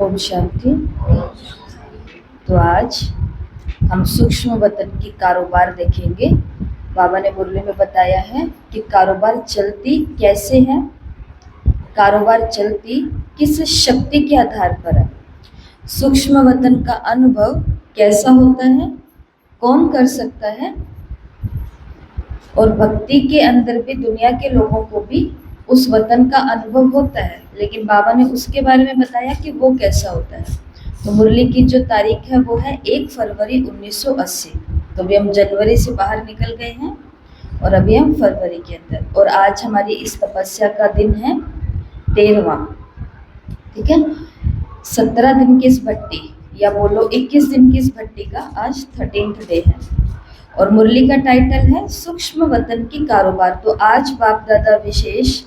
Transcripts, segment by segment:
ओम शांति। तो आज हम सूक्ष्म वतन की कारोबार देखेंगे। बाबा ने मुरली में बताया है कि कारोबार चलती कैसे है, कारोबार चलती किस शक्ति के आधार पर है, सूक्ष्म वतन का अनुभव कैसा होता है, कौन कर सकता है, और भक्ति के अंदर भी दुनिया के लोगों को भी उस वतन का अनुभव होता है, लेकिन बाबा ने उसके बारे में बताया कि वो कैसा होता है। तो मुरली की जो तारीख है वो है 1 फरवरी 1980। तो अभी हम जनवरी से बाहर निकल गए हैं और अभी हम फरवरी के अंदर, और आज हमारी इस तपस्या का दिन है 13वां। ठीक है, 17 दिन की इस भट्टी, या बोलो 21 दिन की इस भट्टी का आज 13th डे है। और मुरली का टाइटल है सूक्ष्म वतन की कारोबार। तो आज बाप दादा विशेष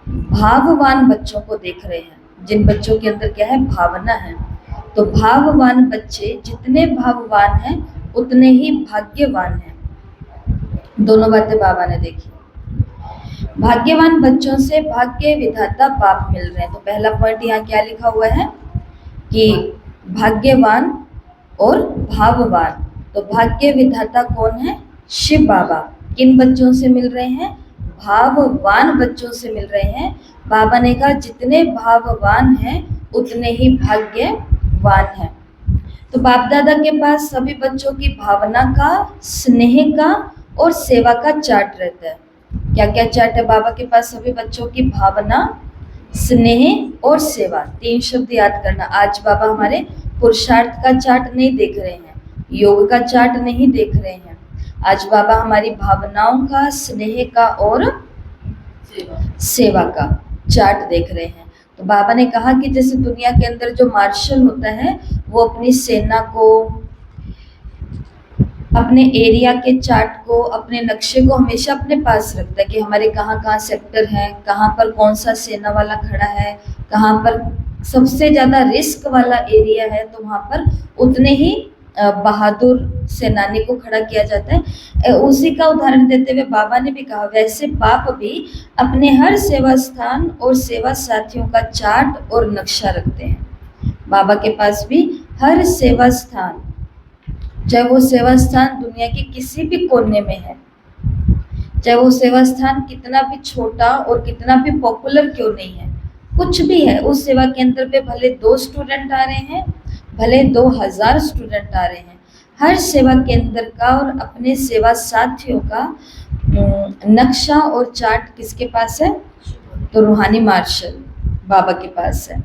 भाववान बच्चों को देख रहे हैं, जिन बच्चों के अंदर क्या है, भावना है। तो भाववान बच्चे जितने भाववान हैं उतने ही भाग्यवान हैं। दोनों बातें बाबा ने देखी। भाग्यवान बच्चों से भाग्य विधाता बाप मिल रहे हैं। तो पहला पॉइंट यहाँ क्या लिखा हुआ है कि भाग्यवान और भाववान। तो भाग्य विधाता कौन है? शिव बाबा। किन बच्चों से मिल रहे हैं? भाववान बच्चों से मिल रहे हैं। बाबा ने कहा जितने भाववान हैं उतने ही भाग्यवान हैं। तो बाप दादा के पास सभी बच्चों की भावना का, स्नेह का और सेवा का चार्ट रहता है। क्या क्या चार्ट है बाबा के पास? सभी बच्चों की भावना, स्नेह और सेवा। 3 शब्द याद करना। आज बाबा हमारे पुरुषार्थ का चार्ट नहीं देख रहे हैं, योग का चार्ट नहीं देख रहे हैं। आज बाबा हमारी भावनाओं का, स्नेह का और सेवा का चार्ट देख रहे हैं। तो बाबा ने कहा कि जैसे दुनिया के अंदर जो मार्शल होता है वो अपनी सेना को, अपने एरिया के चार्ट को, अपने नक्शे को हमेशा अपने पास रखता है कि हमारे कहाँ कहाँ सेक्टर हैं, कहाँ पर कौन सा सेना वाला खड़ा है, कहाँ पर सबसे ज़्यादा रिस्क वाला एरिया है, तो वहाँ पर उतने ही बहादुर सेनानी को खड़ा किया जाता है। उसी का उदाहरण देते हुए बाबा ने भी कहा वैसे बाप भी अपने हर सेवा स्थान और सेवा साथियों का चार्ट और नक्शा रखते हैं। बाबा के पास भी हर सेवा स्थान, चाहे वो सेवा स्थान दुनिया के किसी भी कोने में है, चाहे वो सेवा स्थान कितना भी छोटा और कितना भी पॉपुलर क्यों नहीं है, कुछ भी है, उस सेवा केंद्र पे भले 2 स्टूडेंट आ रहे हैं, भले 2000 स्टूडेंट आ रहे हैं, हर सेवा केंद्र का और अपने सेवा साथियों का नक्शा और चार्ट किसके पास है? तो रूहानी मार्शल बाबा के पास है।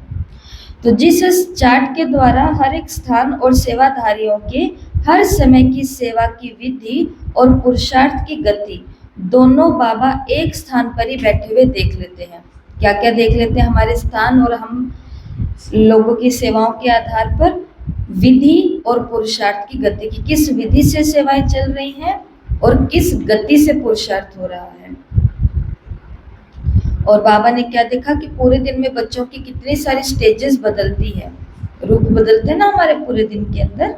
तो जिस चार्ट के द्वारा हर एक स्थान और सेवाधारियों के हर समय की सेवा की विधि और पुरुषार्थ की गति दोनों बाबा एक स्थान पर ही बैठे हुए देख लेते हैं। क्या क्या देख लेते हैं? हमारे स्थान और हम लोगों की सेवाओं के आधार पर विधि और पुरुषार्थ की गति की, किस विधि से सेवाएं चल रही हैं और किस गति से पुरुषार्थ हो रहा है। और बाबा ने क्या देखा कि पूरे दिन में बच्चों की कितनी सारी स्टेजेस बदलती है, रूप बदलते हैं ना हमारे पूरे दिन के अंदर।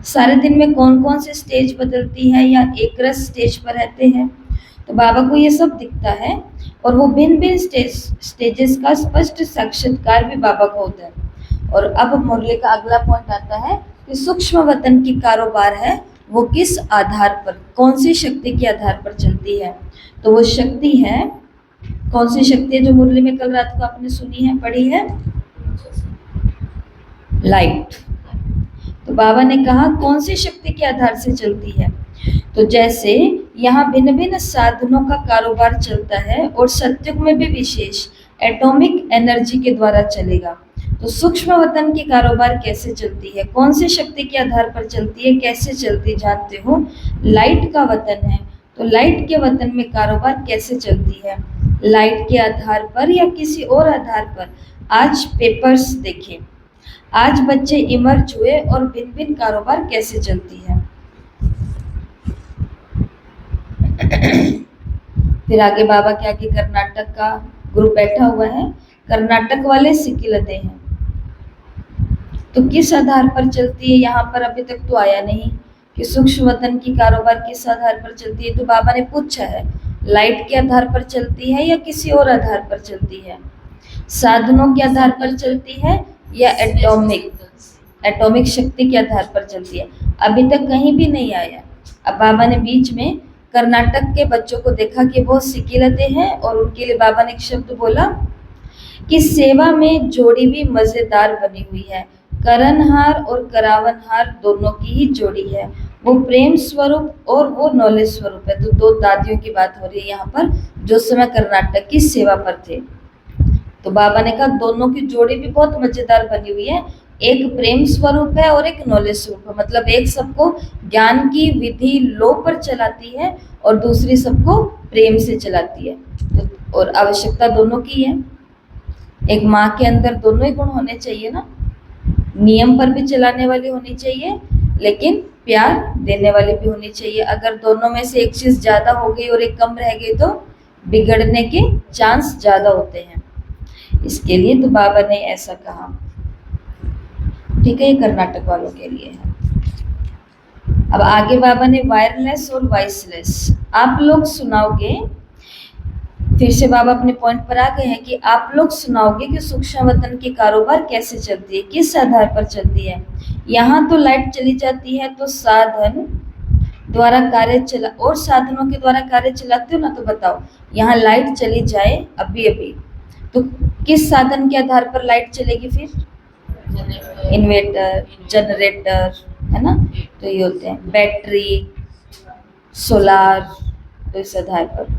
सारे दिन में कौन कौन से स्टेज बदलती है या एक रस स्टेज पर रहते हैं, तो बाबा को ये सब दिखता है। और वो भिन्न भिन्न स्टेजेस का स्पष्ट साक्षात्कार भी बाबा को होता है। और अब मुरली का अगला पॉइंट आता है कि सूक्ष्म वतन की कारोबार है वो किस आधार पर, कौन सी शक्ति के आधार पर चलती है। तो वो शक्ति है, कौन सी शक्ति है जो मुरली में कल रात को आपने सुनी है, पढ़ी है? लाइट। तो बाबा ने कहा कौन सी शक्ति के आधार से चलती है। तो जैसे यहाँ भिन्न भिन्न साधनों का कारोबार चलता है और सत्युग में भी विशेष एटॉमिक एनर्जी के द्वारा चलेगा, तो सूक्ष्म वतन की कारोबार कैसे चलती है, कौन सी शक्ति के आधार पर चलती है, कैसे चलती, जानते हो? लाइट का वतन है। तो लाइट के वतन में कारोबार कैसे चलती है? लाइट के आधार पर या किसी और आधार पर? आज पेपर्स देखें, आज बच्चे इमर्ज हुए और भिन्न भिन्न कारोबार कैसे चलती है। फिर आगे बाबा के आगे कर्नाटक का ग्रुप बैठा हुआ है, कर्नाटक वाले सिकिलते हैं। तो किस आधार पर चलती है? यहाँ पर अभी तक तो आया नहीं कि सूक्ष्म वतन की कारोबार किस आधार पर चलती है। तो बाबा ने पूछा है लाइट के आधार पर चलती है या किसी और आधार पर चलती है, साधनों के आधार पर चलती है या एटॉमिक शक्ति के आधार पर चलती है? अभी तक कहीं भी नहीं आया। अब बाबा ने बीच में कर्नाटक के बच्चों को देखा कि बहुत सिकिलते हैं और उनके लिए बाबा ने एक शब्द बोला कि सेवा में जोड़ी भी मजेदार बनी हुई है। करनहार और करावनहार दोनों की ही जोड़ी है। वो प्रेम स्वरूप और वो नॉलेज स्वरूप है। तो दो दादियों की बात हो रही है यहाँ पर, जो उस समय कर्नाटक की सेवा पर थे। तो बाबा ने कहा दोनों की जोड़ी भी बहुत मजेदार बनी हुई है। एक प्रेम स्वरूप है और एक नॉलेज स्वरूप है। मतलब एक सबको ज्ञान की विधि लो पर चलाती है और दूसरी सबको प्रेम से चलाती है। तो और आवश्यकता दोनों की है। एक माँ के अंदर दोनों ही गुण होने चाहिए ना। नियम पर भी चलाने वाली होनी चाहिए, लेकिन प्यार देने वाली भी होनी चाहिए। अगर दोनों में से एक चीज ज्यादा हो गई और एक कम रह गई तो बिगड़ने के चांस ज्यादा होते हैं। इसके लिए तो बाबा ने ऐसा कहा। ठीक है, ये कर्नाटक वालों के लिए है। अब आगे बाबा ने वायरलेस और वॉइसलेस आप लोग सुनाओगे। फिर से बाबा अपने पॉइंट पर आ गए हैं कि आप लोग सुनाओगे कि सूक्ष्म वतन की कारोबार कैसे चलती है, किस आधार पर चलती है। यहाँ तो लाइट चली जाती है तो साधन द्वारा कार्य चला, और साधनों के द्वारा कार्य चलाते हो ना, तो बताओ यहाँ लाइट चली जाए अभी अभी तो किस साधन के आधार पर लाइट चलेगी फिर? इन्वर्टर, जनरेटर, है ना। तो ये होते हैं बैटरी, सोलार, तो इस आधार पर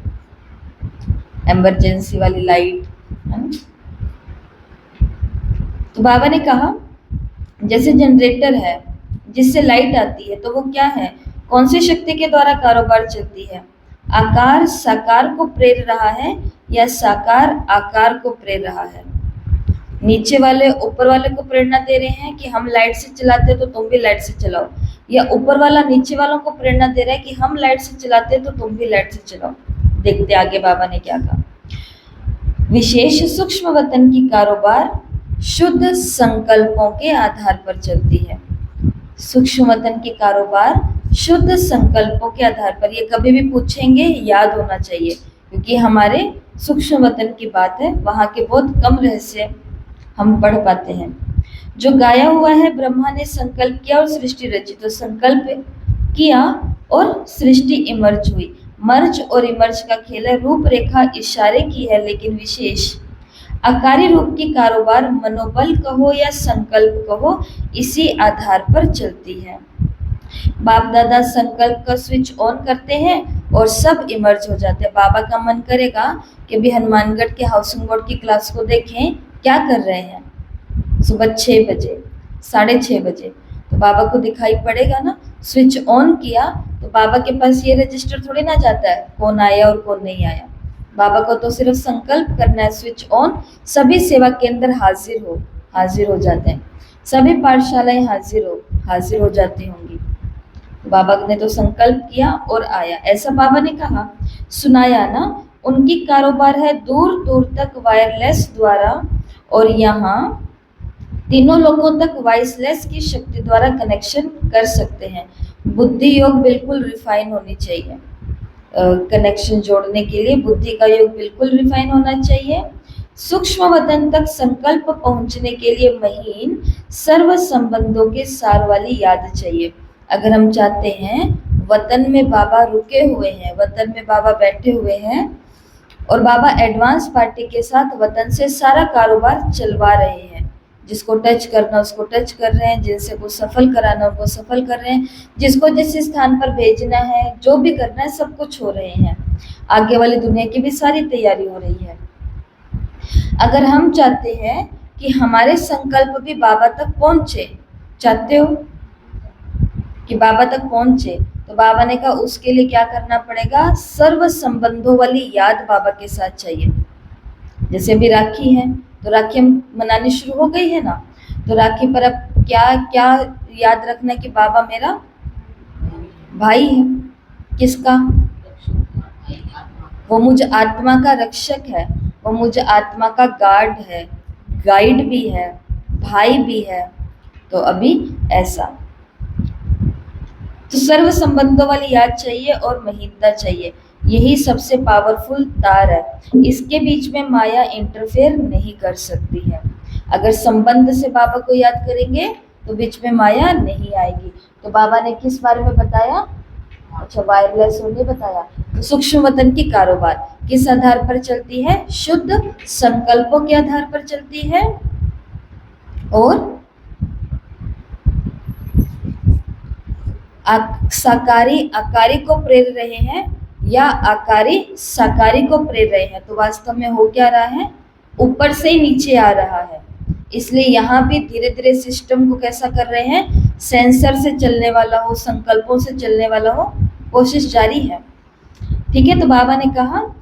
इमरजेंसी वाली लाइट, है ना। तो बाबा ने कहा जैसे जनरेटर है जिससे लाइट आती है, तो वो क्या है, कौन सी शक्ति के द्वारा कारोबार चलती है? आकार साकार को प्रेर रहा है या साकार आकार को प्रेर रहा है? नीचे वाले ऊपर वाले को प्रेरणा दे रहे हैं कि हम लाइट से चलाते तो तुम भी लाइट से चलाओ, या ऊपर वाला नीचे वालों को प्रेरणा दे रहा है कि हम लाइट से चलाते तो तुम भी लाइट से चलाओ? देखते आगे बाबा ने क्या कहा। विशेष सूक्ष्म वतन की कारोबार शुद्ध संकल्पों के आधार पर चलती है। सूक्ष्म वतन की कारोबार शुद्ध संकल्पों के आधार पर, ये कभी भी पूछेंगे, याद होना चाहिए, क्योंकि हमारे सूक्ष्म वतन की बात है, वहां के बहुत कम रहस्य हम पढ़ पाते हैं। जो गाया हुआ है, ब्रह्मा ने संकल्प किया और सृष्टि रची। तो संकल्प किया और सृष्टि इमर्ज हुई। मर्ज और इमर्ज का खेल है, रूपरेखा इशारे की है, लेकिन विशेष आकारी रूप की कारोबार मनोबल कहो या संकल्प कहो, इसी आधार पर चलती है। बाप दादा संकल्प का स्विच ऑन करते हैं और सब इमर्ज हो जाते हैं। बाबा का मन करेगा कि भी हनुमानगढ़ के हाउसिंग बोर्ड की क्लास को देखें, क्या कर रहे हैं सुबह 6 बजे, 6:30 बजे, तो बाबा को दिखाई पड़ेगा ना। स्विच ऑन किया तो बाबा के पास ये रजिस्टर थोड़ी ना जाता है कौन आया और कौन नहीं आया। बाबा को तो सिर्फ संकल्प करना है, स्विच ऑन, सभी सेवा केंद्र हाजिर हो जाते हैं, सभी पाठशालाएं हाजिर हो जाती होंगी। बाबा ने तो संकल्प किया और आया, ऐसा बाबा ने कहा, सुनाया ना। उनकी कारोबार है दूर दूर तक वायरलेस द्वारा, और यहाँ तीनों लोगों तक वॉइसलेस की शक्ति द्वारा कनेक्शन कर सकते हैं। बुद्धि योग बिल्कुल रिफाइन होनी चाहिए। कनेक्शन जोड़ने के लिए बुद्धि का योग बिल्कुल रिफाइन होना चाहिए। सूक्ष्म वतन तक संकल्प पहुंचने के लिए महीन सर्व संबंधों के सार वाली याद चाहिए। अगर हम चाहते हैं, वतन में बाबा रुके हुए हैं, वतन में बाबा बैठे हुए हैं और बाबा एडवांस पार्टी के साथ वतन से सारा कारोबार चलवा रहे हैं। जिसको टच करना उसको टच कर रहे हैं, जिनसे को सफल कराना उनको सफल कर रहे हैं, जिसको जिस स्थान पर भेजना है, जो भी करना है, सब कुछ हो रहे हैं। आगे वाली दुनिया की भी सारी तैयारी हो रही है। अगर हम चाहते हैं कि हमारे संकल्प भी बाबा तक पहुंचे, चाहते हो कि बाबा तक पहुंचे, तो बाबा ने कहा उसके लिए क्या करना पड़ेगा, सर्व संबंधों वाली याद बाबा के साथ चाहिए। जैसे अभी राखी है तो राखी मनानी शुरू हो गई है ना, तो राखी पर अब क्या क्या याद रखना कि बाबा मेरा भाई है। किसका? वो मुझ आत्मा का रक्षक है, वो मुझ आत्मा का गार्ड है, गाइड भी है, भाई भी है। तो अभी ऐसा तो सर्व संबंधों वाली याद चाहिए और महीनता चाहिए। यही सबसे पावरफुल तार है, इसके बीच में माया इंटरफेयर नहीं कर सकती है। अगर संबंध से बाबा को याद करेंगे तो बीच में माया नहीं आएगी। तो बाबा ने किस बारे में बताया? अच्छा, वायरलेस होने बताया। तो सूक्ष्म वतन की कारोबार किस आधार पर चलती है? शुद्ध संकल्पों के आधार पर चलती है और साकारी आकारी को प्रेर रहे हैं या आकारी साकारी को प्रेर रहे हैं। तो वास्तव में हो क्या रहा है? ऊपर से ही नीचे आ रहा है। इसलिए यहाँ भी धीरे धीरे सिस्टम को कैसा कर रहे हैं? सेंसर से चलने वाला हो, संकल्पों से चलने वाला हो, कोशिश जारी है। ठीक है, तो बाबा ने कहा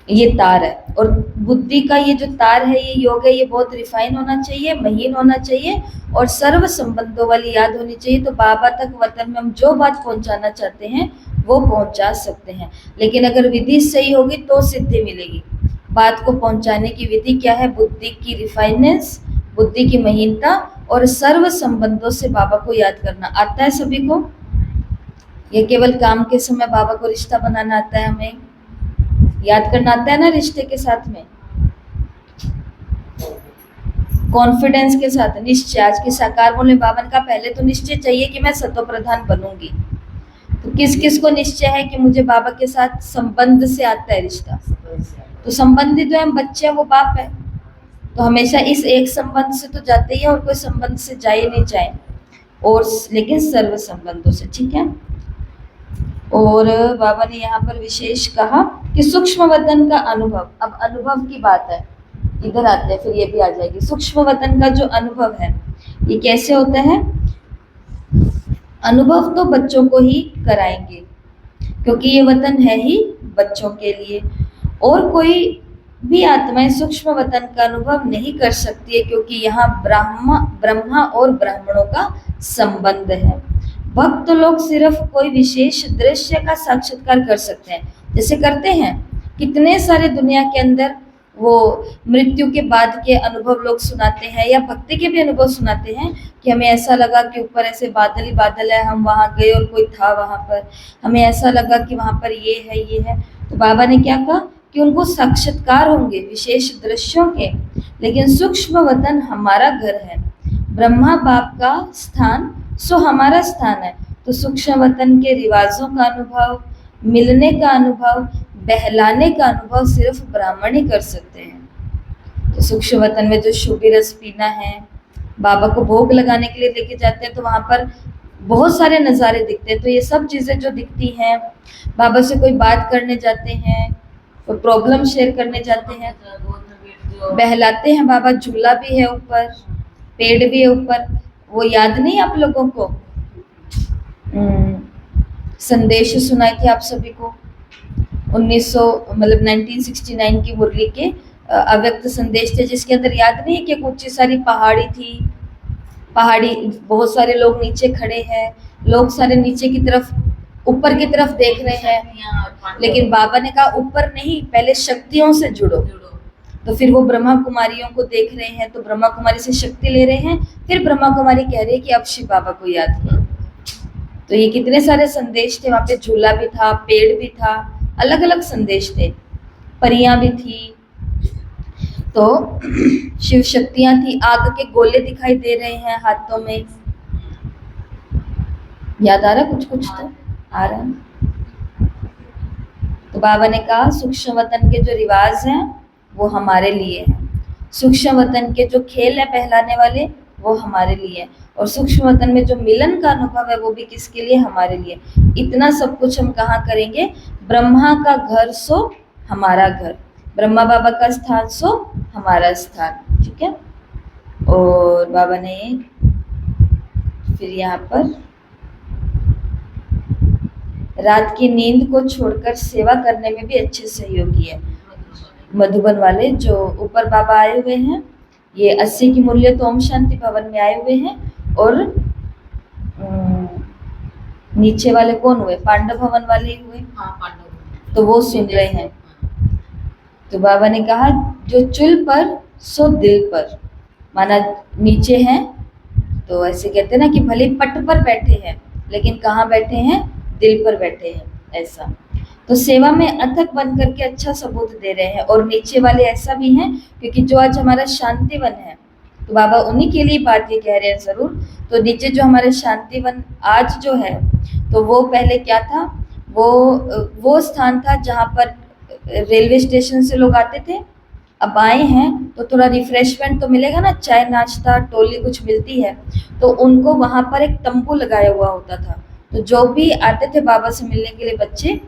ये तार है और बुद्धि का ये जो तार है, ये योग है, ये बहुत रिफाइन होना चाहिए, महीन होना चाहिए और सर्व संबंधों वाली याद होनी चाहिए। तो बाबा तक वतन में हम जो बात पहुंचाना चाहते हैं वो पहुंचा सकते हैं। लेकिन अगर विधि सही होगी तो सिद्धि मिलेगी। बात को पहुंचाने की विधि क्या है? बुद्धि की रिफाइनेंस, बुद्धि की महीनता और सर्व संबंधों से बाबा को याद करना। आता है सभी को? ये केवल काम के समय बाबा को रिश्ता बनाना आता है, हमें याद करना आता है ना रिश्ते के साथ में, कॉन्फिडेंस के साथ, निश्चय। आज की साकार बोले बाबा ने कहा पहले तो निश्चय चाहिए कि मैं सतो प्रधान बनूंगी। तो किस किस को निश्चय है कि मुझे बाबा के साथ संबंध से आता है रिश्ता? तो संबंधित जो हम बच्चे हैं वो बाप है, तो हमेशा इस एक संबंध से तो जाते ही है और कोई संबंध से जाए नहीं जाए, और लेकिन सर्व संबंधों से। ठीक है, और बाबा ने यहाँ पर विशेष कहा कि सूक्ष्म वतन का अनुभव। अब अनुभव की बात है, इधर आते हैं, फिर ये भी आ जाएगी। सूक्ष्म वतन का जो अनुभव है ये कैसे होता है? अनुभव तो बच्चों को ही कराएंगे क्योंकि ये वतन है ही बच्चों के लिए, और कोई भी आत्माएं सूक्ष्म वतन का अनुभव नहीं कर सकती है क्योंकि यहाँ ब्रह्मा और ब्राह्मणों का संबंध है। भक्त लोग सिर्फ कोई विशेष दृश्य का साक्षात्कार कर सकते हैं, जैसे करते हैं कितने सारे दुनिया के अंदर वो मृत्यु के बाद के अनुभव लोग सुनाते हैं, या भक्ति के भी अनुभव सुनाते हैं कि हमें ऐसा लगा कि ऊपर ऐसे बादल ही बादल है, हम वहां गए और कोई था वहां पर, हमें ऐसा लगा कि वहां पर ये है ये है। तो बाबा ने क्या कहा कि उनको साक्षात्कार होंगे विशेष दृश्यों के, लेकिन सूक्ष्म वतन हमारा घर है, ब्रह्मा बाप का स्थान सो हमारा स्थान है। तो सूक्ष्म वतन के रिवाजों का अनुभव, मिलने का अनुभव, बहलाने का अनुभव सिर्फ ब्राह्मण ही कर सकते हैं। तो सूक्ष्म वतन में जो शुभ रस पीना है, बाबा को भोग लगाने के लिए लेके जाते हैं तो वहां पर बहुत सारे नज़ारे दिखते हैं। तो ये सब चीज़ें जो दिखती हैं, बाबा से कोई बात करने जाते हैं, कोई प्रॉब्लम शेयर करने जाते हैं, बहलाते हैं बाबा, झूला भी है ऊपर, पेड़ भी है ऊपर, वो याद नहीं आप लोगों को? संदेश सुनाए थे आप सभी को 1969 की मुरली के अव्यक्त संदेश थे, जिसके अंदर याद नहीं है कि ऊंची सारी पहाड़ी थी, पहाड़ी, बहुत सारे लोग नीचे खड़े हैं, लोग सारे नीचे की तरफ ऊपर की तरफ देख रहे हैं, लेकिन बाबा ने कहा ऊपर नहीं, पहले शक्तियों से जुड़ो। तो फिर वो ब्रह्मा कुमारियों को देख रहे हैं, तो ब्रह्मा कुमारी से शक्ति ले रहे हैं, फिर ब्रह्मा कुमारी कह रही है कि अब शिव बाबा को याद करो। तो ये कितने सारे संदेश थे, वहां पे झूला भी था, पेड़ भी था, अलग अलग संदेश थे, परियां भी थी, तो शिव शक्तियां थी, आग के गोले दिखाई दे रहे हैं हाथों में। याद आ रहा कुछ कुछ तो आ रहा है। तो बाबा ने कहा सूक्ष्म वतन के जो रिवाज हैं वो हमारे लिए हैं, सूक्ष्म वतन के जो खेल है पहलाने वाले वो हमारे लिए है, और सूक्ष्म वतन में जो मिलन का अनुभव है वो भी किसके लिए? हमारे लिए। इतना सब कुछ हम कहाँ करेंगे? ब्रह्मा का घर सो हमारा घर, ब्रह्मा बाबा का स्थान सो हमारा स्थान। ठीक है, और बाबा ने फिर यहाँ पर रात की नींद को छोड़कर सेवा करने में भी अच्छे सहयोगी है। मधुबन वाले जो ऊपर बाबा आए हुए हैं, ये 80 की मूल्य तो ओम शांति भवन में आए हुए हैं, और नीचे वाले कौन हुए? पांडव भवन वाले हुए। तो वो सुन रहे हैं। तो बाबा ने कहा जो चुल पर सो दिल पर, माना नीचे हैं तो ऐसे कहते हैं ना कि भले पट पर बैठे हैं लेकिन कहाँ बैठे हैं? दिल पर बैठे हैं, ऐसा। तो सेवा में अथक बन करके अच्छा सबूत दे रहे हैं। और नीचे वाले ऐसा भी हैं, क्योंकि जो आज हमारा शांतिवन है, तो बाबा उन्हीं के लिए बात ये कह रहे हैं जरूर। तो नीचे जो हमारे शांतिवन आज जो है, तो वो पहले क्या था, वो स्थान था जहाँ पर रेलवे स्टेशन से लोग आते थे। अब आए हैं तो थोड़ा रिफ्रेशमेंट तो मिलेगा ना, चाय नाश्ता टोली कुछ मिलती है, तो उनको वहाँ पर एक तंबू लगाया हुआ होता था। तो जो भी आते थे बाबा से मिलने के लिए बच्चे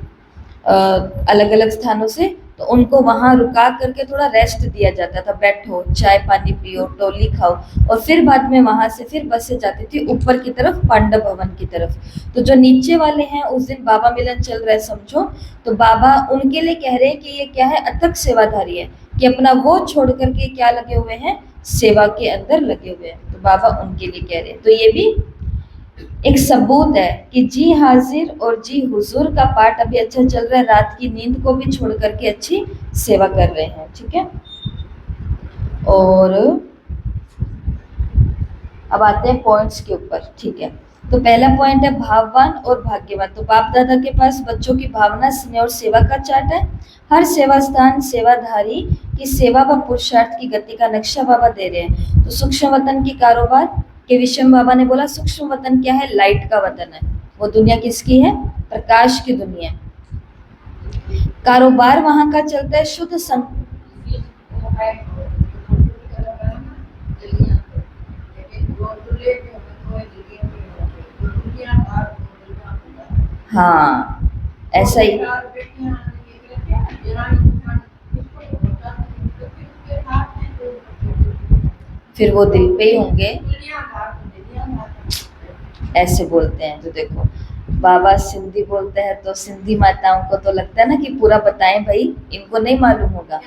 अलग अलग स्थानों से, तो उनको वहाँ रुका करके थोड़ा रेस्ट दिया जाता था, बैठो चाय पानी पियो टोली खाओ, और फिर बाद में वहाँ से फिर बसें जाती थी ऊपर की तरफ, पांडव भवन की तरफ। तो जो नीचे वाले हैं उस दिन बाबा मिलन चल रहा है समझो, तो बाबा उनके लिए कह रहे हैं कि ये क्या है, अथक सेवाधारी है, कि अपना वो छोड़ करके क्या लगे हुए हैं, सेवा के अंदर लगे हुए हैं। तो बाबा उनके लिए कह रहे हैं। तो ये भी एक सबूत है कि जी हाजिर और जी हुजूर का पाठ अभी अच्छा चल रहा है, रात की नींद को भी छोड़ करके अच्छी सेवा कर रहे हैं। ठीक है, और अब आते हैं पॉइंट्स के ऊपर। ठीक है, तो पहला पॉइंट है भाववान और भाग्यवान। तो बाप दादा के पास बच्चों की भावना, स्नेह और सेवा का चार्ट है। हर सेवा स्थान सेवाधारी की सेवा व पुरुषार्थ की गति का नक्शा बाबा दे रहे हैं। तो सूक्ष्म वतन की कारोबार के विषय में बाबा ने बोला, सूक्ष्म वतन क्या है, लाइट का वतन है। वो दुनिया किसकी है, प्रकाश की दुनिया। कारोबार वहां का चलता है शुद्ध हाँ ऐसा ही, फिर वो दिल पे ही होंगे, ऐसे बोलते हैं। तो देखो बाबा सिंधी बोलते हैं, तो सिंधी माताओं को तो लगता है ना कि पूरा बताएं भाई, इनको नहीं मालूम होगा।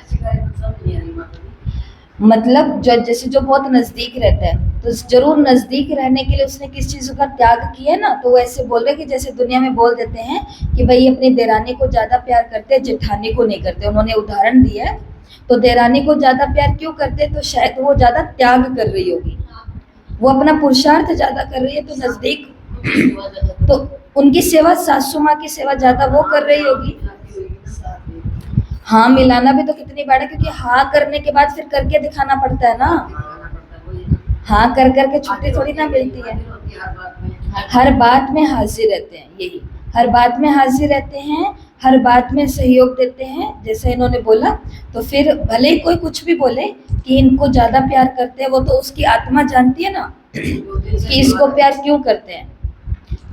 मतलब जो जैसे जो बहुत नजदीक रहता है, तो जरूर नजदीक रहने के लिए उसने किस चीज का त्याग किया ना, तो वो ऐसे बोल रहे कि जैसे दुनिया में बोल देते हैं कि भाई अपनी देरानी को ज्यादा प्यार करते हैं, जेठानी को नहीं करते। उन्होंने उदाहरण दिया है, तो देरानी को ज्यादा प्यार क्यों करते, तो शायद वो ज्यादा त्याग कर रही होगी, वो अपना पुरुषार्थ ज्यादा कर रही है, तो नजदीक तो उनकी सेवा, सासू माँ की सेवा ज्यादा वो कर रही होगी। हाँ मिलाना भी तो कितनी बार है, क्योंकि हाँ करने के बाद फिर करके दिखाना पड़ता है ना। हाँ कर करके छुट्टी थोड़ी ना मिलती है। हर बात में हाजिर रहते हैं, यही हर बात में हाजिर रहते हैं, हर बात में सहयोग देते हैं, जैसे इन्होंने बोला। तो फिर भले ही कोई कुछ भी बोले कि इनको ज्यादा प्यार करते हैं, वो तो उसकी आत्मा जानती है ना कि इसको प्यार क्यों करते हैं।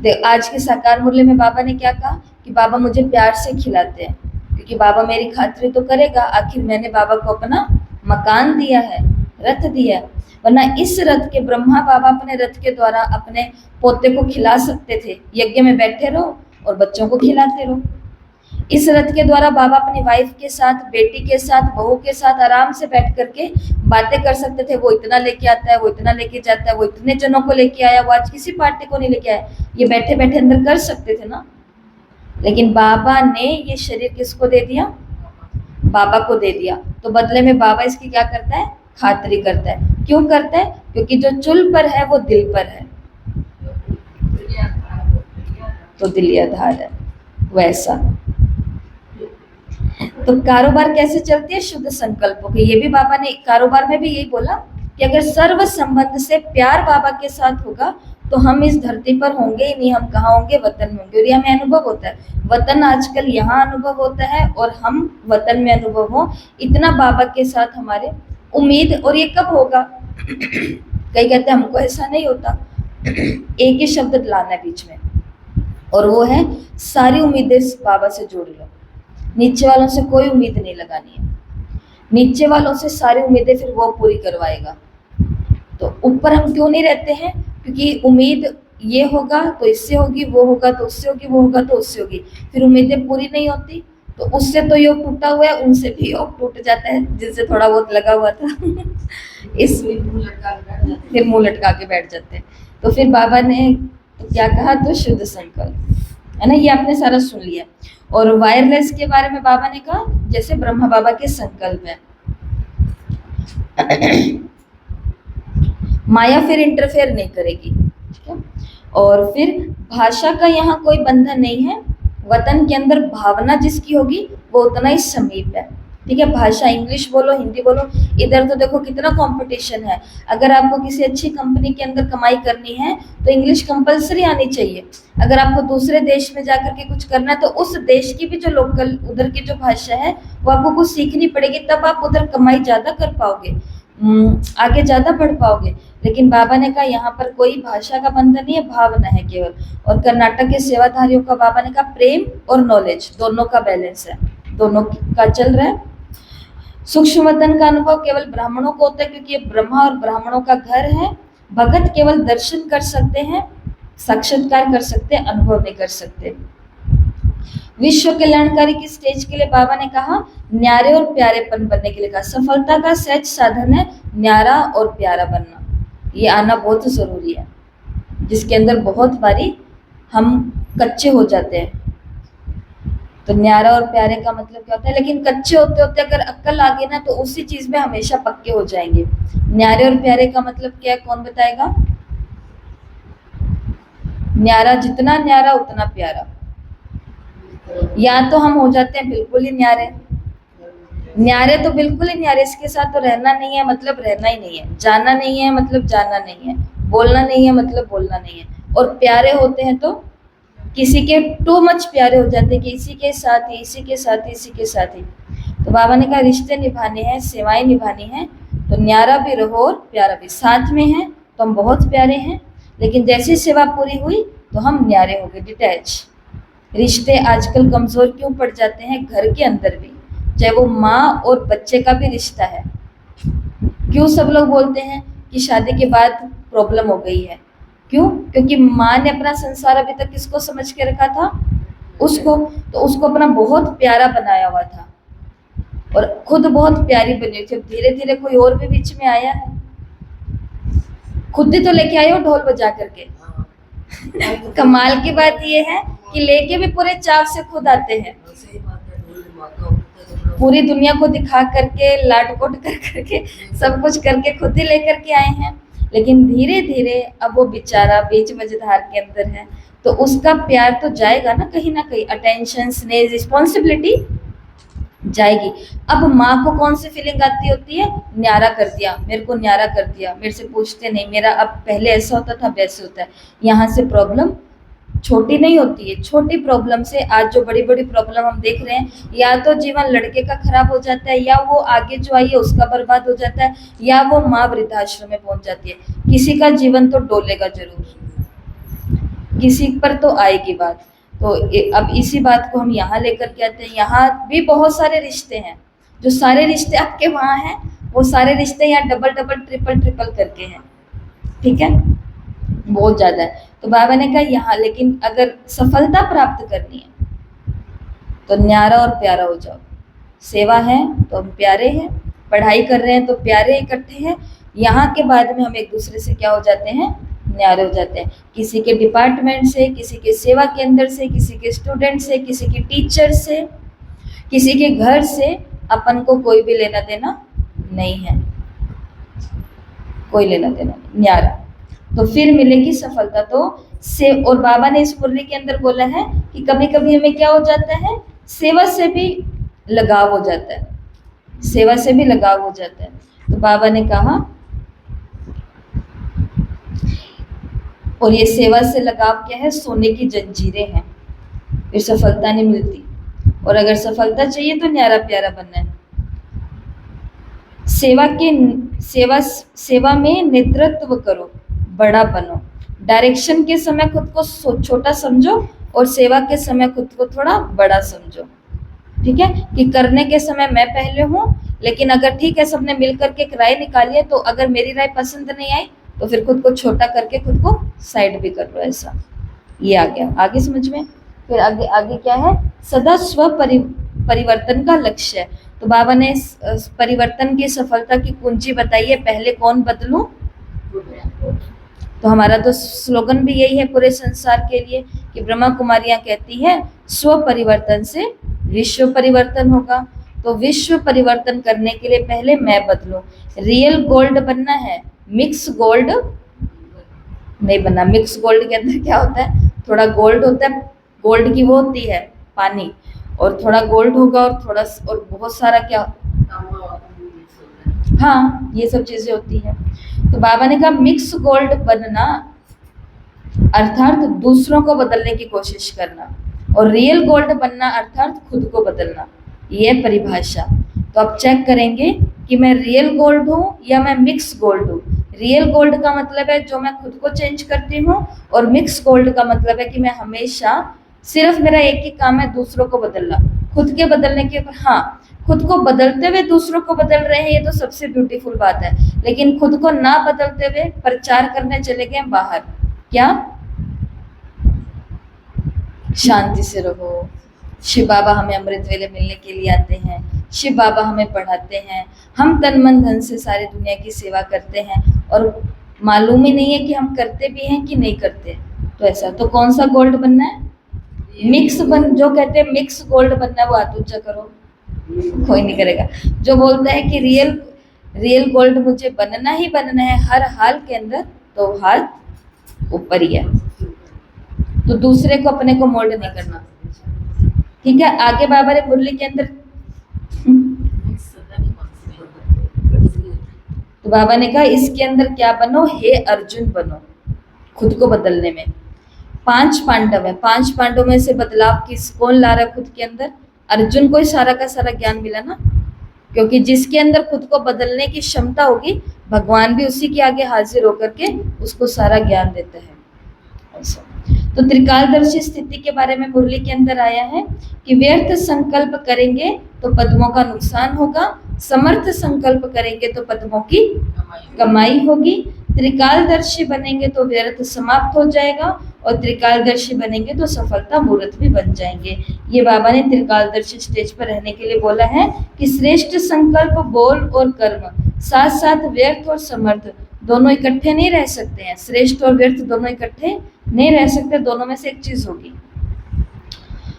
देख आज के साकार मुरली में बाबा ने क्या कहा कि बाबा मुझे प्यार से खिलाते हैं, क्योंकि बाबा मेरी खातिरी तो करेगा, आखिर मैंने बाबा को अपना मकान दिया है, रथ दिया है। वरना इस रथ के ब्रह्मा बाबा अपने रथ के द्वारा अपने पोते को खिला सकते थे, यज्ञ में बैठे रहो और बच्चों को खिलाते रहो। इस रथ के द्वारा बाबा अपनी वाइफ के साथ, बेटी के साथ, बहू के साथ आराम से बैठ करके बातें कर सकते थे। वो इतना लेके आता है, वो इतना लेके जाता है, वो इतने जनों को लेके आया, वो आज किसी पार्टी को नहीं लेके आया, ये बैठे बैठे अंदर कर सकते थे ना। लेकिन बाबा ने ये शरीर किसको दे दिया, बाबा को दे दिया। तो बदले में बाबा इसकी क्या करता है, खातिरी करता है। क्यों करता है, क्योंकि जो चुल पर है वो दिल पर है, तो दिली आधार है वैसा। तो कारोबार कैसे चलती है, शुद्ध संकल्पों की। ये भी बाबा ने कारोबार में भी यही बोला कि अगर सर्व संबंध से प्यार बाबा के साथ होगा तो हम इस धरती पर होंगे ही नहीं, हम कहाँ होंगे, वतन में होंगे। और ये हमें अनुभव होता है, वतन आजकल यहाँ अनुभव होता है और हम वतन में अनुभव हो, इतना बाबा के साथ हमारे उम्मीद। और ये कब होगा, कई कहते हैं हमको ऐसा नहीं होता। एक ही शब्द लाना है बीच में, और वो है सारी उम्मीदें बाबा से जोड़ लो। नीचे वालों से कोई उम्मीद नहीं लगानी है, नीचे वालों से सारी उम्मीदें फिर वो पूरी करवाएगा। तो ऊपर हम क्यों नहीं रहते हैं, क्योंकि उम्मीद ये होगा तो इससे होगी, वो होगा तो उससे होगी, वो होगा तो उससे होगी, फिर उम्मीदें पूरी नहीं होती। तो उससे तो योग टूटा हुआ है, उनसे भी योग टूट जाता है, जिनसे थोड़ा बहुत लगा हुआ था इस फिर मुंह लटका के बैठ जाते हैं। तो फिर बाबा ने तो क्या कहा, तो शुद्ध संकल्प है ना, ये आपने सारा सुन लिया। और वायरलेस के बारे में बाबा ने कहा जैसे ब्रह्मा बाबा के संकल्प है माया फिर इंटरफेयर नहीं करेगी, ठीक है। और फिर भाषा का यहाँ कोई बंधन नहीं है, वतन के अंदर भावना जिसकी होगी वो उतना ही समीप है। ठीक है, भाषा इंग्लिश बोलो हिंदी बोलो, इधर तो देखो कितना कंपटीशन है। अगर आपको किसी अच्छी कंपनी के अंदर कमाई करनी है तो इंग्लिश कंपलसरी आनी चाहिए। अगर आपको दूसरे देश में जाकर के कुछ करना है तो उस देश की भी जो लोकल उधर की जो भाषा है वो आपको कुछ सीखनी पड़ेगी, तब आप उधर कमाई ज्यादा कर पाओगे, आगे ज्यादा बढ़ पाओगे। लेकिन बाबा ने कहा यहाँ पर कोई भाषा का बंधन नहीं है, भावना है केवल। और कर्नाटक के सेवाधारियों का बाबा ने कहा प्रेम और नॉलेज दोनों का बैलेंस है, दोनों का चल रहा है। सूक्ष्म वतन का अनुभव केवल ब्राह्मणों को होता है क्योंकि ये ब्रह्मा और ब्राह्मणों का घर है। भगत केवल दर्शन कर सकते हैं, साक्षात्कार कर सकते हैं, अनुभव नहीं कर सकते। विश्व कल्याणकारी की स्टेज के लिए बाबा ने कहा न्यारे और प्यारेपन बनने के लिए कहा। सफलता का सहज साधन है न्यारा और प्यारा बनना, ये आना बहुत जरूरी है, जिसके अंदर बहुत बारी हम कच्चे हो जाते हैं। तो न्यारा और प्यारे का मतलब क्या होता है, लेकिन कच्चे होते होते अगर अक्ल आ गई ना तो उसी चीज में हमेशा पक्के हो जाएंगे। न्यारे और प्यारे का मतलब क्या है, कौन बताएगा? न्यारा, जितना न्यारा उतना प्यारा। या तो हम हो जाते हैं बिल्कुल ही न्यारे, न्यारे तो बिल्कुल ही न्यारे, इसके साथ तो रहना नहीं है मतलब रहना ही नहीं है, जाना नहीं है मतलब जाना नहीं है, बोलना नहीं है मतलब बोलना नहीं है। और प्यारे होते हैं तो किसी के टू मच प्यारे हो जाते हैं कि इसी के साथ ही, इसी के साथ ही, इसी के साथ ही। तो बाबा ने कहा रिश्ते निभाने हैं, सेवाएं निभानी हैं, तो न्यारा भी रहो और प्यारा भी। साथ में है तो हम बहुत प्यारे हैं, लेकिन जैसी सेवा पूरी हुई तो हम न्यारे हो गए, डिटैच। रिश्ते आजकल कमजोर क्यों पड़ जाते हैं, घर के अंदर भी, चाहे वो माँ और बच्चे का भी रिश्ता है। क्यों सब लोग बोलते हैं कि शादी के बाद प्रॉब्लम हो गई है, क्यों? क्योंकि माँ ने अपना संसार अभी तक किसको समझ के रखा था, उसको। तो उसको अपना बहुत प्यारा बनाया हुआ था और खुद बहुत प्यारी बनी थी। धीरे धीरे कोई और भी बीच में आया है, खुद ही तो लेके आए हो ढोल बजा करके। कमाल की बात ये है कि लेके भी पूरे चाव से खुद आते हैं, पूरी दुनिया को दिखा करके, लाडकोट कर करके, सब कुछ करके खुद ही लेकर के आए हैं। लेकिन धीरे धीरे अब वो बेचारा बीच मझधार के अंदर है, तो उसका प्यार तो जाएगा ना कहीं, अटेंशन, स्नेह, रिस्पॉन्सिबिलिटी जाएगी। अब माँ को कौन सी फीलिंग आती होती है, न्यारा कर दिया, मेरे को न्यारा कर दिया, मेरे से पूछते नहीं, मेरा अब पहले ऐसा होता था वैसे होता है। यहाँ से प्रॉब्लम छोटी नहीं होती है, छोटी प्रॉब्लम से आज जो बड़ी बड़ी प्रॉब्लम हम देख रहे हैं, या तो जीवन लड़के का खराब हो जाता है, या वो आगे जो आई है उसका बर्बाद हो जाता है, या वो माँ वृद्धाश्रम में पहुंच जाती है। किसी का जीवन तो डोलेगा जरूर, किसी पर तो आएगी बात। तो अब इसी बात को हम यहाँ लेकर के आते हैं। यहाँ भी बहुत सारे रिश्ते हैं, जो सारे रिश्ते आपके वहाँ हैं वो सारे रिश्ते यहाँ डबल डबल ट्रिपल ट्रिपल करके हैं। ठीक है, बहुत ज्यादा है। तो बाबा ने कहा यहाँ, लेकिन अगर सफलता प्राप्त करनी है तो न्यारा और प्यारा हो जाओ। सेवा है तो हम प्यारे हैं, पढ़ाई कर रहे हैं तो प्यारे इकट्ठे हैं। यहाँ के बाद में हम एक दूसरे से क्या हो जाते हैं, न्यारे हो जाते हैं। किसी के डिपार्टमेंट से, किसी के सेवा केंद्र से, किसी के स्टूडेंट से, किसी के टीचर से, किसी के घर से अपन को कोई भी लेना देना नहीं है, कोई लेना देना नहीं, न्यारा। तो फिर मिलेगी सफलता। तो से, और बाबा ने इस मुरली के अंदर बोला है कि कभी कभी हमें क्या हो जाता है, सेवा से भी लगाव हो जाता है, सेवा से भी लगाव हो जाता है। तो बाबा ने कहा, और ये सेवा से लगाव क्या है, सोने की जंजीरें हैं, फिर सफलता नहीं मिलती। और अगर सफलता चाहिए तो न्यारा प्यारा बनना है। सेवा में नेतृत्व करो, बड़ा बनो। डायरेक्शन के समय खुद को छोटा समझो और सेवा के समय खुद को थोड़ा बड़ा समझो। ठीक है, कि करने के समय मैं पहले हूँ, लेकिन अगर ठीक है सबने मिल करके एक राय निकाली है, तो अगर मेरी राय पसंद नहीं आई तो फिर खुद को छोटा करके खुद को साइड भी कर लो, ऐसा। ये आ गया आगे समझ में। फिर आगे आगे क्या है, सदा परिवर्तन का लक्ष्य है। तो बाबा ने परिवर्तन की सफलता की कुंजी बताई है, पहले कौन बदलूं। तो हमारा तो स्लोगन भी यही है पूरे संसार के लिए कि ब्रह्मा कुमारियां कहती है स्व परिवर्तन से विश्व परिवर्तन होगा। तो विश्व परिवर्तन करने के लिए पहले मैं बदलूं। रियल गोल्ड बनना है, मिक्स गोल्ड नहीं बनना। मिक्स गोल्ड के अंदर क्या होता है, थोड़ा गोल्ड होता है, गोल्ड की वो होती है पानी, और थोड़ा गोल्ड होगा और थोड़ा और बहुत सारा क्या, हाँ ये सब चीजें होती है। तो बाबा ने कहा मिक्स गोल्ड बनना अर्थात दूसरों को बदलने की कोशिश करना, और रियल गोल्ड बनना अर्थात खुद को बदलना, ये परिभाषा। तो अब चेक करेंगे कि मैं रियल गोल्ड हूँ या मैं मिक्स गोल्ड हूँ। रियल गोल्ड का मतलब है जो मैं खुद को चेंज करती हूँ, और मिक्स गोल्ड का मतलब है कि मैं हमेशा सिर्फ मेरा एक ही काम है दूसरों को बदलना। खुद के बदलने के, हाँ खुद को बदलते हुए दूसरों को बदल रहे हैं, ये तो सबसे ब्यूटीफुल बात है, लेकिन खुद को ना बदलते हुए प्रचार करने चले गए बाहर। क्या? शांति से रहो, शिव बाबा हमें अमृत वेले मिलने के लिए आते हैं, शिव बाबा हमें पढ़ाते हैं, हम तन मन धन से सारी दुनिया की सेवा करते हैं, और मालूम ही नहीं है कि हम करते भी हैं कि नहीं करते। तो ऐसा, तो कौन सा गोल्ड बनना है? मिक्स बन, जो कहते हैं मिक्स गोल्ड बनना है वो हाथ ऊंचा करो, कोई नहीं करेगा। जो बोलता है कि रियल गोल्ड मुझे बनना ही बनना है हर हाल के अंदर, तो हाथ ऊपर ही है। तो दूसरे को अपने को मोल्ड नहीं करना, ठीक है। आगे बाबा ने मुरली के अंदर तो बाबा ने कहा इसके अंदर क्या बनो, हे अर्जुन बनो, खुद को बदलने में। 5 पांडव है, 5 पांडवों में से बदलाव कौन ला रहा है खुद के अंदर? अर्जुन को ही सारा का सारा ज्ञान मिला ना, क्योंकि जिसके अंदर खुद को बदलने की क्षमता होगी, भगवान भी उसी के आगे हाजिर होकर के उसको सारा ज्ञान देता है। ऐसा। तो त्रिकालदर्शी स्थिति के बारे में मुरली के अंदर आया है कि व्यर्थ संकल्प करेंगे तो पद्मों का नुकसान होगा, समर्थ संकल्प करेंगे तो पद्मों की कमाई होगी। त्रिकालदर्शी बनेंगे तो व्यर्थ समाप्त हो जाएगा, और त्रिकालदर्शी बनेंगे तो सफलता मूर्त भी बन जाएंगे। ये बाबा ने त्रिकालदर्शी स्टेज पर रहने के लिए बोला है कि श्रेष्ठ संकल्प, बोल और कर्म, साथ साथ व्यर्थ और समर्थ दोनों इकट्ठे नहीं रह सकते हैं। श्रेष्ठ और व्यर्थ दोनों इकट्ठे नहीं रह सकते, दोनों में से एक चीज होगी।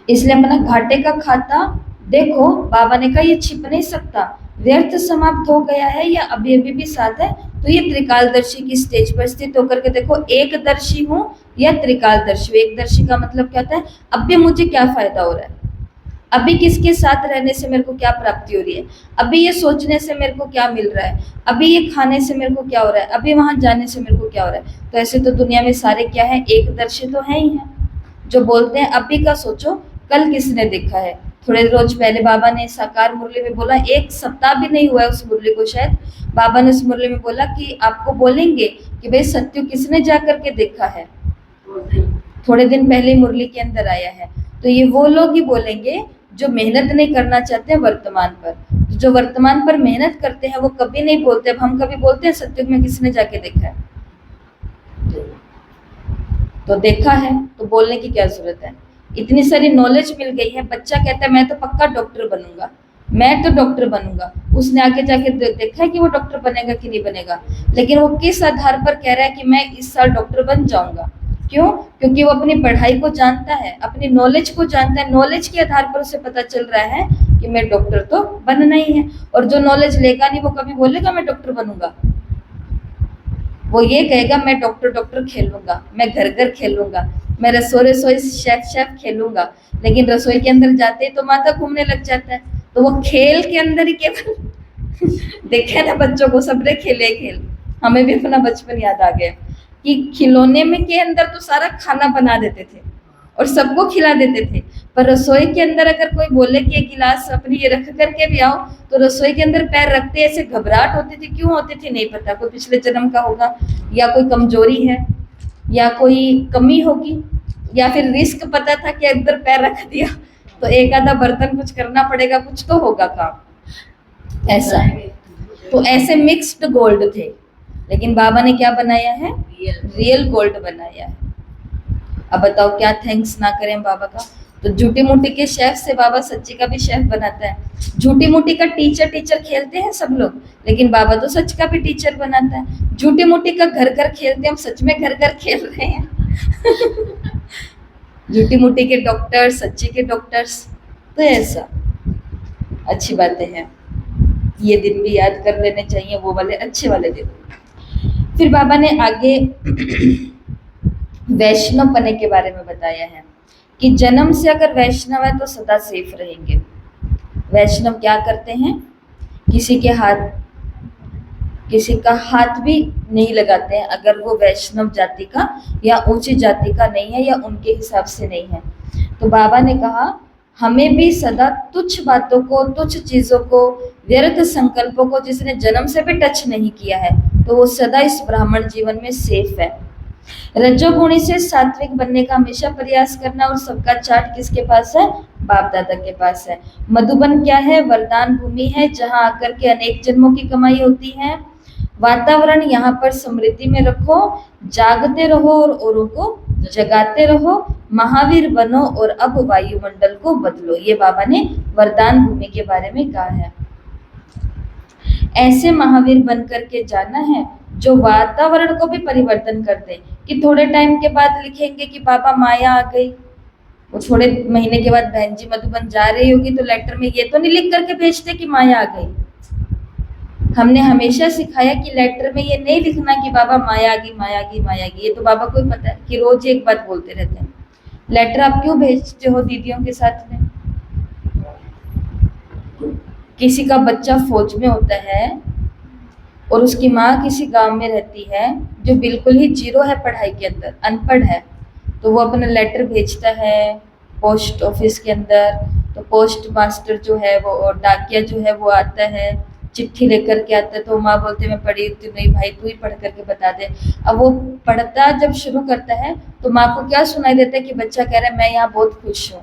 इसलिए अपना घाटे का खाता देखो, बाबा ने कहा ये छिप नहीं सकता, व्यर्थ समाप्त हो गया है या अभी अभी भी साथ है, तो ये त्रिकालदर्शी की स्टेज पर स्थित होकर के देखो, एक दर्शी हूँ या त्रिकालदर्शी। एक दर्शी का मतलब क्या होता है, अभी मुझे क्या फायदा हो रहा है, अभी किसके साथ रहने से मेरे को क्या प्राप्ति हो रही है, अभी ये सोचने से मेरे को क्या मिल रहा है, अभी ये खाने से मेरे को क्या हो रहा है, अभी वहां जाने से मेरे को क्या हो रहा है। तो ऐसे तो दुनिया में सारे क्या है, एक दर्शी तो है ही है, जो बोलते हैं अभी का सोचो कल किसने देखा है। थोड़े रोज पहले बाबा ने साकार मुरली में बोला, एक सप्ताह भी नहीं हुआ है उस मुरली को, शायद बाबा ने उस मुरली में बोला कि आपको बोलेंगे कि भाई सत्य किसने जा करके देखा है, थोड़े दिन पहले मुरली के अंदर आया है। तो ये वो लोग ही बोलेंगे जो मेहनत नहीं करना चाहते हैं वर्तमान पर। तो जो वर्तमान पर मेहनत करते हैं वो कभी नहीं बोलते। अब हम कभी बोलते हैं सत्युग में किसने जाके देखा है, तो देखा है तो बोलने की क्या जरूरत है। इतनी सारी नॉलेज मिल गई है, बच्चा कहता है मैं तो पक्का डॉक्टर बनूंगा, मैं तो डॉक्टर बनूंगा, उसने आगे जाके देखा है कि वो डॉक्टर बनेगा कि नहीं बनेगा, लेकिन वो किस आधार पर कह रहा है कि मैं इस साल डॉक्टर बन जाऊंगा। क्यों? क्योंकि वो अपनी पढ़ाई को जानता है, अपनी नॉलेज को जानता है, नॉलेज के आधार पर उसे पता चल रहा है कि मैं डॉक्टर तो बनना ही है। और जो नॉलेज लेगा नहीं वो कभी बोलेगा मैं डॉक्टर बनूंगा, वो ये कहेगा मैं डॉक्टर खेलूंगा, मैं घर खेलूंगा, मैं रसोई शेफ खेलूंगा। लेकिन रसोई के अंदर जाते ही तो माथा घूमने लग जाता है। तो वो खेल के अंदर ही केवल देखे ना बच्चों को, सबने खेले खेल। हमें भी अपना बचपन याद आ गया कि खिलौने में के अंदर तो सारा खाना बना देते थे और सबको खिला देते थे, पर रसोई के अंदर अगर कोई बोले कि ये गिलास अपनी ये रख करके भी आओ, तो रसोई के अंदर पैर रखते ऐसे घबराहट होती थी। क्यों होती थी नहीं पता, कोई पिछले जन्म का होगा, या कोई कमजोरी है, या कोई कमी होगी, या फिर रिस्क पता था कि अंदर पैर रख दिया तो एक आधा बर्तन कुछ करना पड़ेगा, कुछ तो होगा काम, ऐसा। तो ऐसे मिक्स्ड गोल्ड थे, लेकिन बाबा ने क्या बनाया है, रियल गोल्ड बनाया है। अब बताओ क्या थैंक्स ना करें बाबा का। तो झूठी मूठी के शेफ से बाबा सच्ची का भी शेफ बनाता है। झूठी मूठी का टीचर खेलते हैं सब लोग, लेकिन बाबा तो सच का भी टीचर बनाता है। झूठी मूठी का घर खेलते हैं, हम सच में घर खेल रहे हैं। झूठी मूठी के डॉक्टर, सच्ची के डॉक्टर्स, तो ऐसा अच्छी बातें हैं। ये दिन भी याद कर लेने चाहिए, वो वाले अच्छे वाले दिन। फिर बाबा ने आगे वैष्णव पने के बारे में बताया है कि जन्म से अगर वैष्णव है तो सदा सेफ रहेंगे। वैष्णव क्या करते हैं, किसी का हाथ भी नहीं लगाते हैं अगर वो वैष्णव जाति का या ऊंची जाति का नहीं है या उनके हिसाब से नहीं है। तो बाबा ने कहा हमें भी सदा तुच्छ बातों को, तुच्छ चीजों को, व्यर्थ संकल्पों को जिसने जन्म से भी टच नहीं किया है तो वो सदा इस ब्राह्मण जीवन में सेफ है। रजोगुणी से सात्विक बनने का हमेशा प्रयास करना, और सबका चार्ट किसके पास है, बाप दादा के पास है। मधुबन क्या है, वरदान भूमि है जहां आकर के अनेक जन्मों की कमाई होती है। वातावरण यहाँ पर समृद्धि में रखो, जागते रहो और औरों को जगाते रहो, महावीर बनो और अब वायुमंडल को बदलो। ये बाबा ने वरदान भूमि के बारे में कहा है। ऐसे महावीर बन करके जाना है जो वातावरण को भी परिवर्तन कर दे। कि थोड़े टाइम के बाद लिखेंगे कि बाबा माया आ गई, वो थोड़े महीने के बाद बहन जी मधुबन जा रही होगी तो लेटर में ये तो नहीं लिख करके भेजते कि माया आ गई। हमने हमेशा सिखाया कि लेटर में ये नहीं लिखना कि बाबा माया आ गई, माया आ गई, माया आ गई। ये तो बाबा को ही पता है कि रोज एक बात बोलते रहते हैं। लेटर आप क्यों भेजते हो दीदियों के साथ में? किसी का बच्चा फौज में होता है और उसकी माँ किसी गांव में रहती है जो बिल्कुल ही जीरो है पढ़ाई के अंदर, अनपढ़ है, तो वो अपना लेटर भेजता है पोस्ट ऑफिस के अंदर। तो पोस्ट मास्टर जो है वो, और डाकिया जो है वो आता है, चिट्ठी लेकर के आता है। तो माँ बोलते मैं पढ़ी तो नहीं भाई, तू ही पढ़ करके बता दे। अब वो पढ़ता जब शुरू करता है तो माँ को क्या सुनाई देता है कि बच्चा कह रहा है मैं यहाँ बहुत खुश हूँ,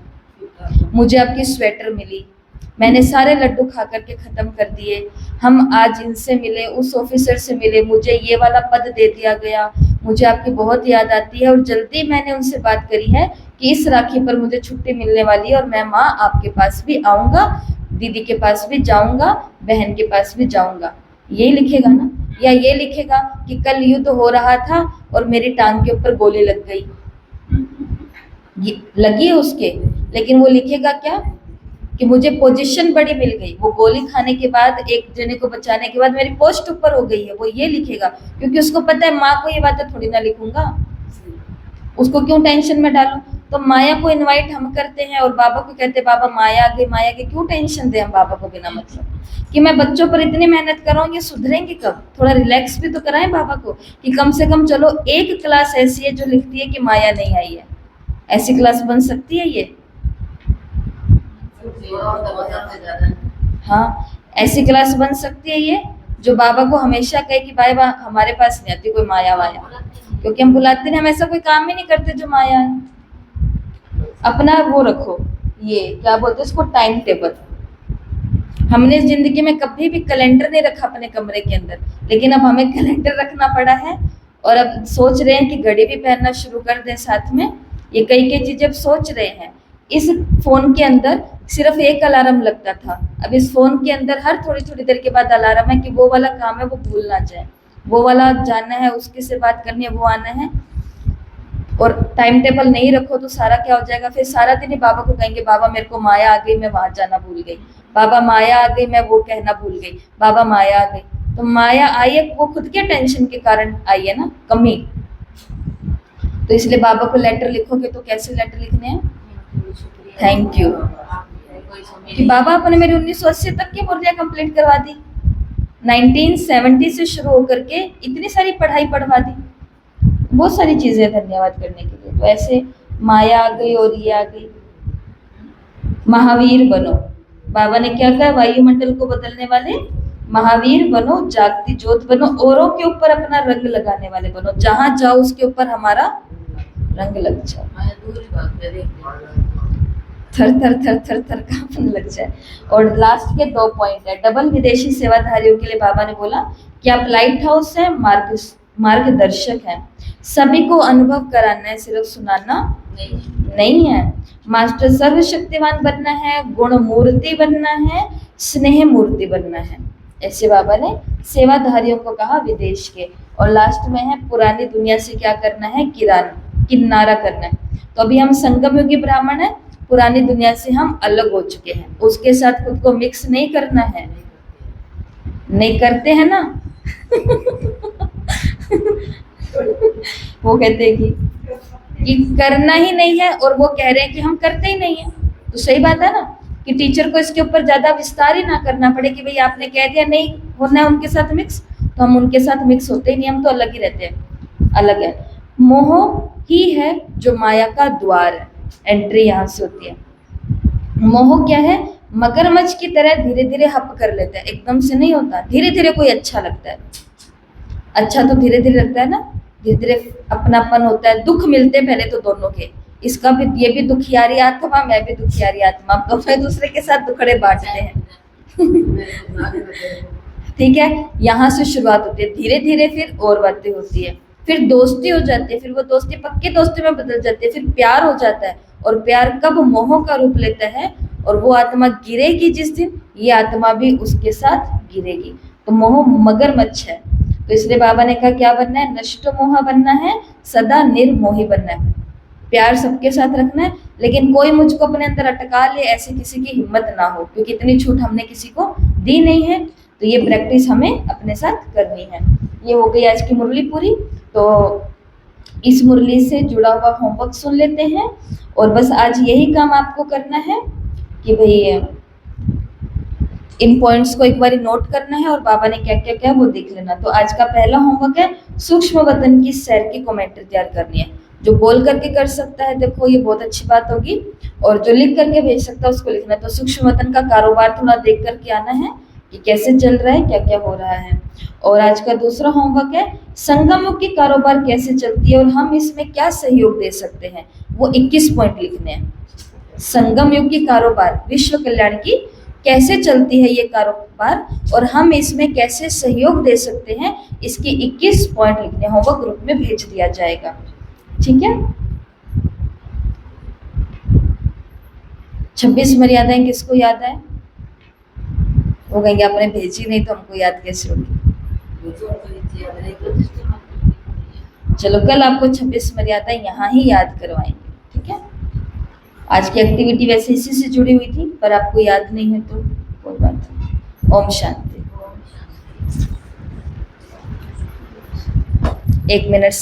मुझे आपकी स्वेटर मिली, मैंने सारे लड्डू खा करके खत्म कर दिए, हम आज इनसे मिले, उस ऑफिसर से मिले, मुझे ये वाला पद दे दिया गया, मुझे आपकी बहुत याद आती है और जल्दी मैंने उनसे बात करी है कि इस राखी पर मुझे छुट्टी मिलने वाली है और मैं माँ आपके पास भी आऊँगा, दीदी के पास भी जाऊँगा, बहन के पास भी जाऊँगा। यही लिखेगा ना? या ये लिखेगा कि कल युद्ध हो रहा था और मेरी टांग के ऊपर गोली लग गई, लगी है उसके, लेकिन वो लिखेगा क्या कि मुझे पोजीशन बड़ी मिल गई, वो गोली खाने के बाद, एक जने को बचाने के बाद मेरी पोस्ट ऊपर हो गई है, वो ये लिखेगा। क्योंकि उसको पता है माँ को ये बातें थोड़ी ना लिखूंगा, उसको क्यों टेंशन में डालूं। तो माया को इनवाइट हम करते हैं और बाबा को कहते हैं बाबा माया आ गई, माया की क्यों टेंशन दें हम बाबा को बिना मतलब कि मैं बच्चों पर इतनी मेहनत कर रहा हूँ, ये सुधरेंगे कब? थोड़ा रिलैक्स भी तो कराएं बाबा को कि कम से कम चलो एक क्लास ऐसी है जो लिखती है कि माया नहीं आई है। ऐसी क्लास बन सकती है ये? हाँ, ऐसी क्लास बन सकती है ये जो बाबा को हमेशा कहे कि भाई हमारे पास नहीं आती कोई माया वाया, क्योंकि हम बुलाते नहीं, हम ऐसा कोई काम ही नहीं करते जो माया है। अपना वो रखो, ये क्या बोलते हैं इसको, टाइम टेबल। हमने जिंदगी में कभी भी कैलेंडर नहीं रखा अपने कमरे के अंदर, लेकिन अब हमें कैलेंडर रखना पड़ा है और अब सोच रहे हैं कि घड़ी भी पहनना शुरू कर दें साथ में। ये कई चीजें अब सोच रहे हैं। इस फोन के अंदर सिर्फ एक अलार्म लगता था, अब इस फोन के अंदर हर थोड़ी थोड़ी देर के बाद अलार्म है कि वो वाला काम है वो भूल ना जाए, वो वाला जानना है, उसके से बात करनी है, वो आना है। और टाइम टेबल नहीं रखो तो सारा क्या हो जाएगा, फिर सारा दिन ही बाबा को कहेंगे बाबा मेरे को माया आ गई, मैं वहां जाना भूल गई, बाबा माया आ गई, मैं वो कहना भूल गई, बाबा माया आ गई। तो माया आई है वो खुद के टेंशन के कारण आई है ना, कमी। तो इसलिए बाबा को लेटर लिखोगे तो कैसे लेटर लिखने हैं, थैंक यू, कि बाबा आपने मेरी 1980 तक की मुर्लियाँ कंप्लीट करवा दी, 1970 से शुरू होकर के इतनी सारी पढ़ाई पढ़वा दी, बहुत सारी चीजें धन्यवाद करने के लिए। तो ऐसे माया आ गई और ये आ गई। महावीर बनो, बाबा ने क्या कहा, वायुमंडल को बदलने वाले महावीर बनो, जागती ज्योत बनो, औरों के ऊपर अपना रंग लगाने वाले बनो, जहां जाओ उसके ऊपर हमारा रंग लग जाए, थर थर थर थर थर कांपने लग जाए। और लास्ट के 2 पॉइंट है। डबल विदेशी सेवाधारियों के लिए बाबा ने बोला कि आप लाइट हाउस है, मार्गदर्शक है, सभी को अनुभव कराना है, सिर्फ सुनाना नहीं है। मास्टर सर्वशक्तिवान बनना है, गुण मूर्ति बनना है, स्नेह मूर्ति बनना है, ऐसे बाबा ने सेवाधारियों को कहा विदेश के। और लास्ट में है पुरानी दुनिया से क्या करना है, किनारा करना है। तो अभी हम संगम युगी ब्राह्मण है, पुरानी दुनिया से हम अलग हो चुके हैं, उसके साथ खुद को मिक्स नहीं करना है, नहीं करते हैं ना वो कहते हैं कि कि करना ही नहीं है और वो कह रहे हैं कि हम करते ही नहीं है। तो सही बात है ना कि टीचर को इसके ऊपर ज्यादा विस्तार ही ना करना पड़े कि भाई आपने कह दिया नहीं होना है उनके साथ मिक्स, तो हम उनके साथ मिक्स होते ही नहीं, हम तो अलग ही रहते हैं, अलग है। मोह ही है जो माया का द्वार है, एंट्री यहाँ से होती है। मोह क्या है? मगरमच्छ की तरह धीरे धीरे हप कर लेता है, एकदम से नहीं होता, धीरे धीरे कोई अच्छा लगता है। अच्छा तो धीरे धीरे लगता है ना, धीरे धीरे अपनापन होता है, दुख मिलते हैं पहले तो दोनों के, इसका भी, ये भी दुखियारी आत्मा, मैं भी दुखियारी आत्मा, तो एक दूसरे के साथ दुखड़े बांटते हैं। ठीक है, यहाँ से शुरुआत होती है, धीरे धीरे फिर और बातें होती है, फिर दोस्ती हो जाती है, फिर वो दोस्ती पक्की दोस्ती में बदल जाती है, फिर प्यार हो जाता है, और प्यार कब मोह का रूप लेता है, और वो आत्मा गिरेगी जिस दिन, ये आत्मा भी उसके साथ गिरेगी। तो मोह मगरमच्छ है, तो इसलिए बाबा ने कहा क्या बनना है? नष्ट मोह बनना है, सदा निर्मोही बनना है। प्यार सबके साथ रखना है, लेकिन कोई मुझको अपने अंदर अटका ले ऐसी किसी की हिम्मत ना हो, क्योंकि इतनी छूट हमने किसी को दी नहीं है। तो ये प्रैक्टिस हमें अपने साथ करनी है। ये हो गई आज की मुरली पूरी। तो इस मुरली से जुड़ा हुआ होमवर्क सुन लेते हैं, और बस आज यही काम आपको करना है कि भाई इन पॉइंट्स को एक बार नोट करना है, और बाबा ने क्या क्या क्या वो देख लेना। तो आज का पहला होमवर्क है सूक्ष्म वतन की सैर की कमेंट्री तैयार करनी है। जो बोल करके कर सकता है देखो ये बहुत अच्छी बात होगी, और जो लिख करके भेज सकता है उसको लिखना है। तो सूक्ष्म वतन का कारोबार थोड़ा देख करके आना है कि कैसे चल रहा है, क्या क्या हो रहा है। और आज का दूसरा होमवर्क है संगममुखी कारोबार कैसे चलती है और हम इसमें क्या सहयोग दे सकते हैं, वो 21 पॉइंट लिखने हैं। संगम युग की कारोबार विश्व कल्याण की कैसे चलती है ये कारोबार, और हम इसमें कैसे सहयोग दे सकते हैं, इसकी 21 पॉइंट लिखने, होमवर्क ग्रुप में भेज दिया जाएगा। ठीक है, 26 मर्यादाएं किसको याद है? वो कहेंगे आपने भेजी नहीं तो हमको याद कैसे होगी। चलो कल आपको 26 मर्यादाएं यहाँ ही याद करवाएंगे। ठीक है, आज की एक्टिविटी वैसे इसी से जुड़ी हुई थी, पर आपको याद नहीं है तो कोई बात नहीं। ओम शांति। 1 मिनट